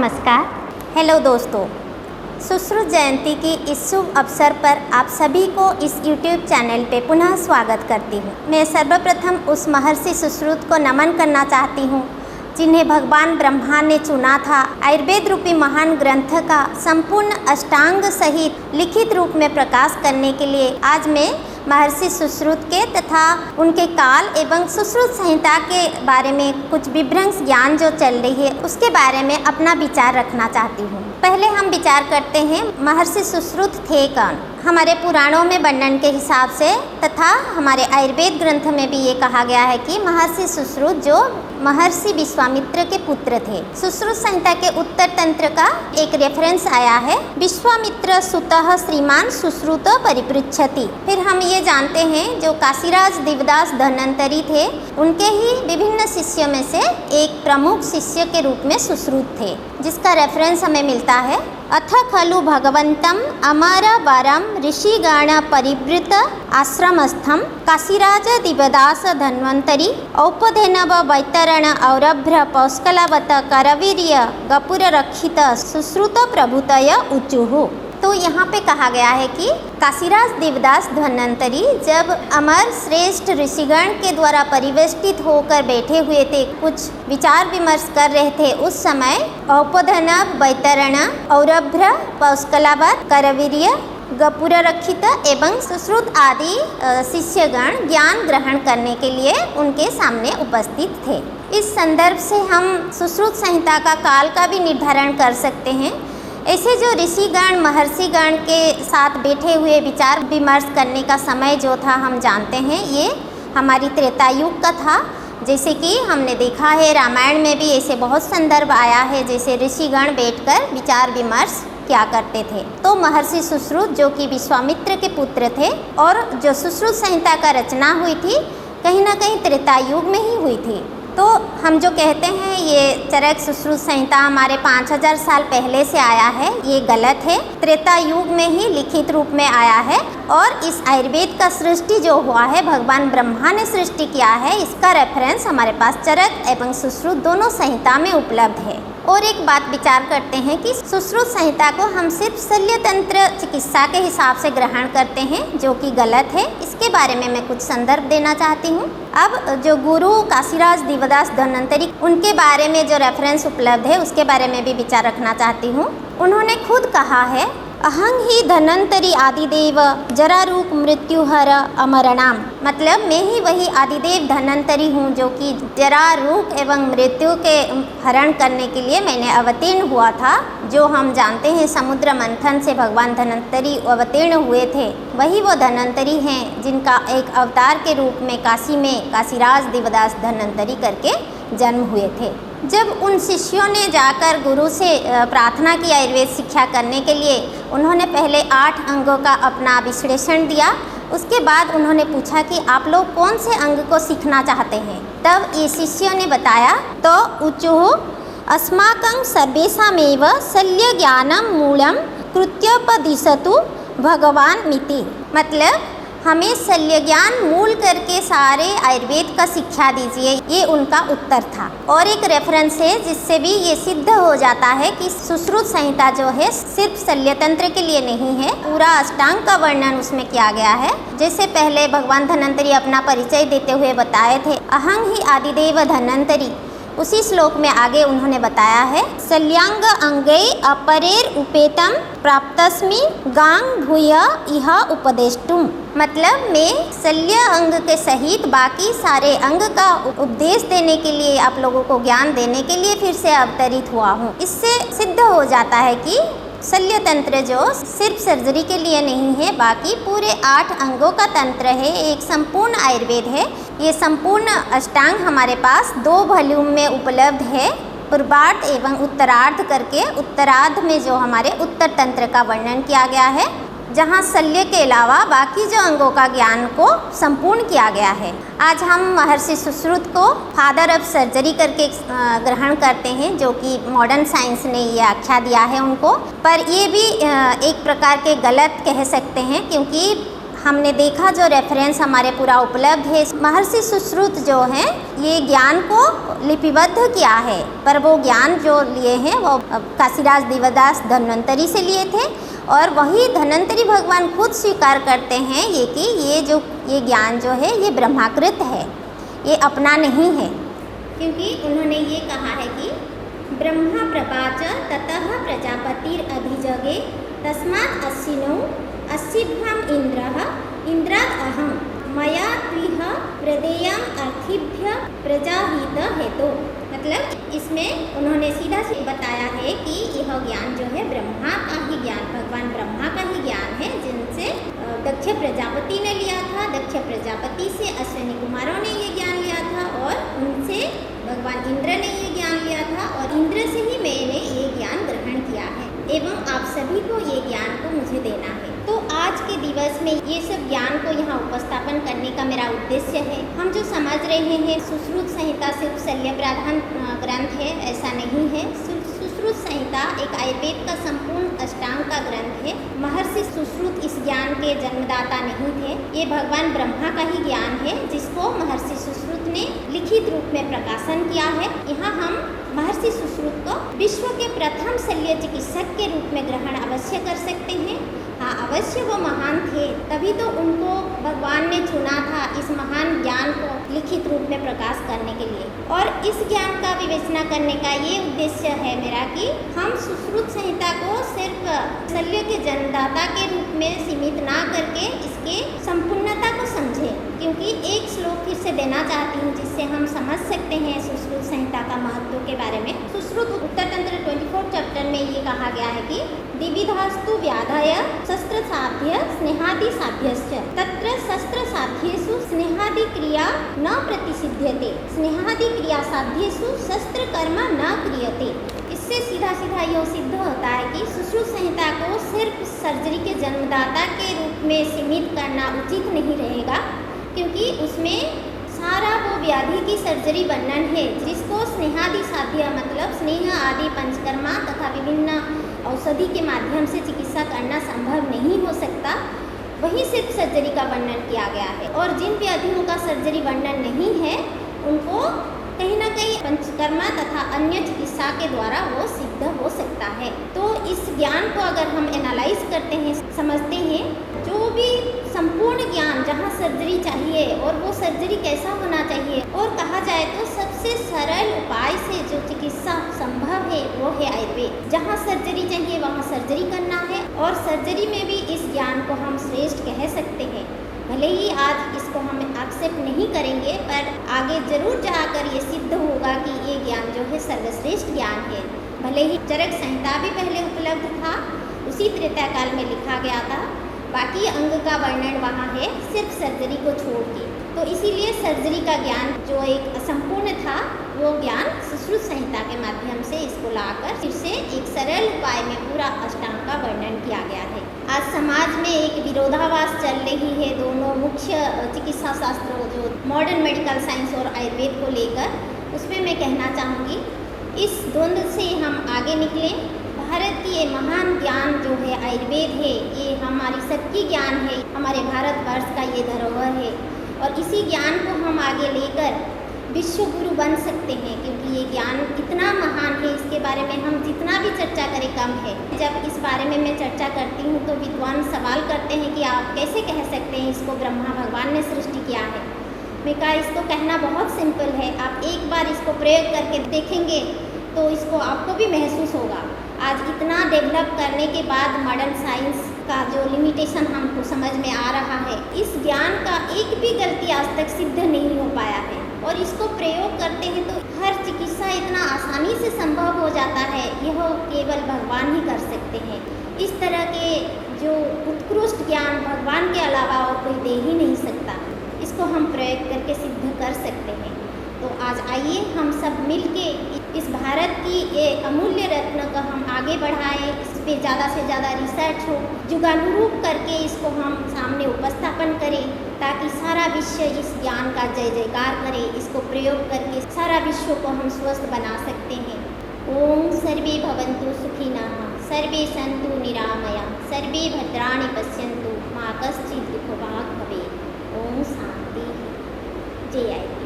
नमस्कार। हेलो दोस्तों, सुश्रुत जयंती की इस शुभ अवसर पर आप सभी को इस YouTube चैनल पे पुनः स्वागत करती हूँ। मैं सर्वप्रथम उस महर्षि सुश्रुत को नमन करना चाहती हूँ जिन्हें भगवान ब्रह्मा ने चुना था आयुर्वेद रूपी महान ग्रंथ का संपूर्ण अष्टांग सहित लिखित रूप में प्रकाश करने के लिए। आज मैं महर्षि सुश्रुत के तथा उनके काल एवं सुश्रुत संहिता के बारे में कुछ विभ्रंश ज्ञान जो चल रही है उसके बारे में अपना विचार रखना चाहती हूँ। पहले हम विचार करते हैं महर्षि सुश्रुत थे कौन। हमारे पुराणों में वर्णन के हिसाब से तथा हमारे आयुर्वेद ग्रंथ में भी ये कहा गया है कि महर्षि सुश्रुत जो महर्षि विश्वामित्र के पुत्र थे। सुश्रुत संहिता के उत्तर तंत्र का एक रेफरेंस आया है, विश्वामित्र सुतः श्रीमान सुश्रुत परिपृच्छति। फिर हम ये जानते हैं जो काशीराज दिवदास धन्वंतरी थे उनके ही विभिन्न शिष्यों में से एक प्रमुख शिष्य के रूप में सुश्रुत थे, जिसका रेफरेंस हमें मिलता है। अथ खलु भगवंतम अमर वरम ऋषिगण परिवृत आश्रमस्थम काशीराज दिवदास धन्वंतरी औपधेनव वैतरण औरभ्र पौष्कलावत करवीर्य गपुर रक्षित सुश्रुत प्रभुतय उचुहु। तो यहाँ पे कहा गया है कि काशीराज दिवदास धन्वंतरी जब अमर श्रेष्ठ ऋषिगण के द्वारा परिवेष्टित होकर बैठे हुए थे, कुछ विचार विमर्श कर रहे थे, उस समय औपधनव वैतरण औरभ्र पौष्कलावत करवीर्य गपुर रक्षित एवं सुश्रुत आदि शिष्यगण ज्ञान ग्रहण करने के लिए उनके सामने उपस्थित थे। इस संदर्भ से हम सुश्रुत संहिता का काल का भी निर्धारण कर सकते हैं। ऐसे जो ऋषिगण महर्षिगण के साथ बैठे हुए विचार विमर्श करने का समय जो था हम जानते हैं ये हमारी त्रेता युग का था। जैसे कि हमने देखा है रामायण में भी ऐसे बहुत संदर्भ आया है, जैसे ऋषिगण बैठकर विचार विमर्श क्या करते थे। तो महर्षि सुश्रुत जो कि विश्वामित्र के पुत्र थे और जो सुश्रुत संहिता का रचना हुई थी कहीं ना कहीं त्रेता युग में ही हुई थी। तो हम जो कहते हैं ये चरक सुश्रुत संहिता हमारे 5000 साल पहले से आया है, ये गलत है। त्रेता युग में ही लिखित रूप में आया है और इस आयुर्वेद का सृष्टि जो हुआ है भगवान ब्रह्मा ने सृष्टि किया है, इसका रेफरेंस हमारे पास चरक एवं सुश्रुत दोनों संहिता में उपलब्ध है। और एक बात विचार करते हैं कि सुश्रुत संहिता को हम सिर्फ शल्य तंत्र चिकित्सा के हिसाब से ग्रहण करते हैं, जो कि गलत है। इसके बारे में मैं कुछ संदर्भ देना चाहती हूँ। अब जो गुरु काशीराज दिवदास धन्वंतरी उनके बारे में जो रेफरेंस उपलब्ध है उसके बारे में भी विचार रखना चाहती हूँ। उन्होंने खुद कहा है, अहं ही धन्वंतरी आदिदेव जरारूप मृत्युहर अमरणाम। मतलब मैं ही वही आदिदेव धन्वंतरी हूँ जो कि जरा रूप एवं मृत्यु के हरण करने के लिए मैंने अवतीर्ण हुआ था। जो हम जानते हैं समुद्र मंथन से भगवान धन्वंतरी अवतीर्ण हुए थे, वही वो धन्वंतरी हैं जिनका एक अवतार के रूप में काशी में काशीराज दिवदास धन्वंतरी करके जन्म हुए थे। जब उन शिष्यों ने जाकर गुरु से प्रार्थना की आयुर्वेद शिक्षा करने के लिए, उन्होंने पहले 8 अंगों का अपना विश्लेषण दिया। उसके बाद उन्होंने पूछा कि आप लोग कौन से अंग को सीखना चाहते हैं। तब ये शिष्यों ने बताया, तो उचुः अस्माकं सर्वेषामेव शल्य ज्ञानम मूलम कृत्योपदिशतु भगवान मिति। मतलब हमें शल्य ज्ञान मूल करके सारे आयुर्वेद का शिक्षा दीजिए, ये उनका उत्तर था। और एक रेफरेंस है जिससे भी ये सिद्ध हो जाता है कि सुश्रुत संहिता जो है सिर्फ शल्य तंत्र के लिए नहीं है, पूरा अष्टांग का वर्णन उसमें किया गया है। जैसे पहले भगवान धन्वंतरी अपना परिचय देते हुए बताए थे, अहं ही आदिदेव धन्वंतरी। उसी श्लोक में आगे उन्होंने बताया है, शल्यांग अंगे अपरेर उपेतम प्राप्तस्मि गांग भूय इह उपदेष्टुम। मतलब मैं शल्य अंग के सहित बाकी सारे अंग का उपदेश देने के लिए, आप लोगों को ज्ञान देने के लिए फिर से अवतरित हुआ हूँ। इससे सिद्ध हो जाता है कि शल्य तंत्र जो सिर्फ सर्जरी के लिए नहीं है, बाकी पूरे 8 अंगों का तंत्र है, एक संपूर्ण आयुर्वेद है। ये संपूर्ण अष्टांग हमारे पास 2 वॉल्यूम में उपलब्ध है, पूर्वार्ध एवं उत्तरार्ध करके। उत्तरार्ध में जो हमारे उत्तर तंत्र का वर्णन किया गया है, जहाँ शल्य के अलावा बाकी जो अंगों का ज्ञान को संपूर्ण किया गया है। आज हम महर्षि सुश्रुत को फादर ऑफ सर्जरी करके ग्रहण करते हैं, जो कि मॉडर्न साइंस ने ये आख्या दिया है उनको। पर ये भी एक प्रकार के गलत कह सकते हैं, क्योंकि हमने देखा जो रेफरेंस हमारे पूरा उपलब्ध है, महर्षि सुश्रुत जो हैं ये ज्ञान को लिपिबद्ध किया है, पर वो ज्ञान जो लिए हैं वो काशीराज देवदास धन्वंतरी से लिए थे और वही धन्वंतरी भगवान खुद स्वीकार करते हैं ये कि ये ज्ञान जो है ये ब्रह्माकृत है, ये अपना नहीं है, क्योंकि उन्होंने ये कहा है कि ब्रह्मा प्रपाच ततः प्रजापतिरभिजगे तस्मात् अश्विनौ अश्विभ्याम इंद्रात् अहम मया त्विह प्रदेयम् अर्थिभ्य प्रजाहित हेतु। मतलब इसमें उन्होंने सीधा बताया है कि यह ज्ञान जो है ब्रह्मा का ही ज्ञान, भगवान ब्रह्मा का ही ज्ञान है, जिनसे दक्ष प्रजापति ने लिया था, दक्ष प्रजापति से अश्विनी कुमारों ने ये ज्ञान लिया था और उनसे भगवान इंद्र ने ये ज्ञान लिया था और इंद्र से ही मैंने ये ज्ञान ग्रहण किया है एवं आप सभी को ये ज्ञान को मुझे देना है। तो आज के दिवस में ये सब ज्ञान को यहाँ उपस्थापन करने का मेरा उद्देश्य है। हम जो समझ रहे हैं सुश्रुत संहिता सिर्फ शल्य प्रधान ग्रंथ है, ऐसा नहीं है। सुश्रुत संहिता एक आयुर्वेद का संपूर्ण अष्टांग का ग्रंथ है। महर्षि सुश्रुत इस ज्ञान के जन्मदाता नहीं थे, ये भगवान ब्रह्मा का ही ज्ञान है जिसको महर्षि सुश्रुत ने लिखित रूप में प्रकाशन किया है। यहाँ हम महर्षि सुश्रुत को विश्व के प्रथम शल्य चिकित्सक के रूप में ग्रहण अवश्य कर सकते हैं। हाँ, अवश्य वो महान थे, तभी तो उनको भगवान ने चुना था इस महान ज्ञान को लिखित रूप में प्रकाश करने के लिए। और इस ज्ञान का विवेचना करने का ये उद्देश्य है मेरा कि हम सुश्रुत संहिता को सिर्फ शल्य के जन्मदाता के रूप में सीमित ना करके इसके संपूर्णता को समझें, क्योंकि एक श्लोक फिर से देना चाहती हूँ जिससे हम समझ सकते हैं सुश्रुत संहिता का महत्व के बारे में। सुश्रुत उत्तरतंत्र 24 चैप्टर में ये कहा गया है कि द्विविधास्तु व्याधाय शस्त्र साध्य स्नेहादि साध्यश्च तत्र शस्त्र साध्येषु स्नेहादि क्रिया न प्रतिसिध्यते स्नेहादि क्रिया साध्येषु शस्त्र कर्म न क्रियते। इससे सीधा सीधा यह सिद्ध होता है कि सुश्रुत संहिता को सिर्फ सर्जरी के जन्मदाता के रूप में सीमित करना उचित नहीं रहेगा, क्योंकि उसमें सारा वो व्याधि की सर्जरी वर्णन है जिसको स्नेहादि साध्य मतलब स्नेह आदि पंचकर्मा तथा विभिन्न औषधि के माध्यम से चिकित्सा करना संभव नहीं हो सकता, वहीं सिर्फ सर्जरी का वर्णन किया गया है। और जिन व्याधियों का सर्जरी वर्णन नहीं है उनको कहीं ना कहीं पंचकर्मा तथा अन्य चिकित्सा के द्वारा वो सिद्ध हो सकता है। तो इस ज्ञान को अगर हम एनालाइज करते हैं, समझते हैं, जो भी संपूर्ण ज्ञान जहाँ सर्जरी चाहिए और वो सर्जरी कैसा होना चाहिए, और कहा जाए तो सबसे सरल उपाय से जो चिकित्सा संभव है वो है आयुर्वेद। जहाँ सर्जरी चाहिए वहाँ सर्जरी करना है और सर्जरी में भी इस ज्ञान को हम श्रेष्ठ कह सकते हैं। भले ही आज इसको हम एक्सेप्ट नहीं करेंगे, पर आगे जरूर जाकर ये सिद्ध होगा कि ये ज्ञान जो है सर्वश्रेष्ठ ज्ञान है। भले ही चरक संहिता भी पहले उपलब्ध था, उसी त्रेता काल में लिखा गया था, बाकी अंग का वर्णन वहाँ है सिर्फ सर्जरी को छोड़ के। तो इसीलिए सर्जरी का ज्ञान जो एक असंपूर्ण था वो ज्ञान सुश्रुत संहिता के माध्यम से इसको लाकर फिर से एक सरल उपाय में पूरा अष्टांग का वर्णन किया गया है। आज समाज में एक विरोधाभास चल रही है दोनों मुख्य चिकित्सा शास्त्रों जो मॉडर्न मेडिकल साइंस और आयुर्वेद को लेकर, उसमें मैं कहना चाहूँगी इस द्वंद्व से हम आगे निकलें। भारत की ये महान ज्ञान जो है आयुर्वेद है, ये हमारी सबकी ज्ञान है, हमारे भारतवर्ष का ये धरोहर है और इसी ज्ञान को हम आगे लेकर विश्व गुरु बन सकते हैं, क्योंकि ये ज्ञान कितना महान है इसके बारे में हम जितना भी चर्चा करें कम है। जब इस बारे में मैं चर्चा करती हूँ तो विद्वान सवाल करते हैं कि आप कैसे कह सकते हैं इसको ब्रह्मा भगवान ने सृष्टि किया है। मैं कहा इसको कहना बहुत सिंपल है, आप एक बार इसको प्रयोग करके देखेंगे तो इसको आपको भी महसूस होगा। आज इतना डेवलप करने के बाद मॉडर्न साइंस का जो लिमिटेशन हमको समझ में आ रहा है, इस ज्ञान का एक भी गलती आज तक सिद्ध नहीं हो पाया है और इसको प्रयोग करते हैं तो हर चिकित्सा इतना आसानी से संभव हो जाता है, यह केवल भगवान ही कर सकते हैं। इस तरह के जो उत्कृष्ट ज्ञान भगवान के अलावा और कोई दे ही नहीं सकता, इसको हम प्रयोग करके सिद्ध कर सकते हैं। तो आज आइए हम सब मिलके इस भारत की ये अमूल्य रत्न को हम आगे बढ़ाएं, इस पे ज़्यादा से ज़्यादा रिसर्च हो, जुगानुरूप करके इसको हम सामने उपस्थापन करें ताकि सारा विश्व इस ज्ञान का जय जयकार करे। इसको प्रयोग करके सारा विश्व को हम स्वस्थ बना सकते हैं। ओम सर्वे भवन्तु सुखिनः, सर्वे सन्तु निरामया, सर्वे भद्राणि पश्यन्तु, मा कश्चित् दुःखभाग् भवेत्। ओम शांति। जय आई।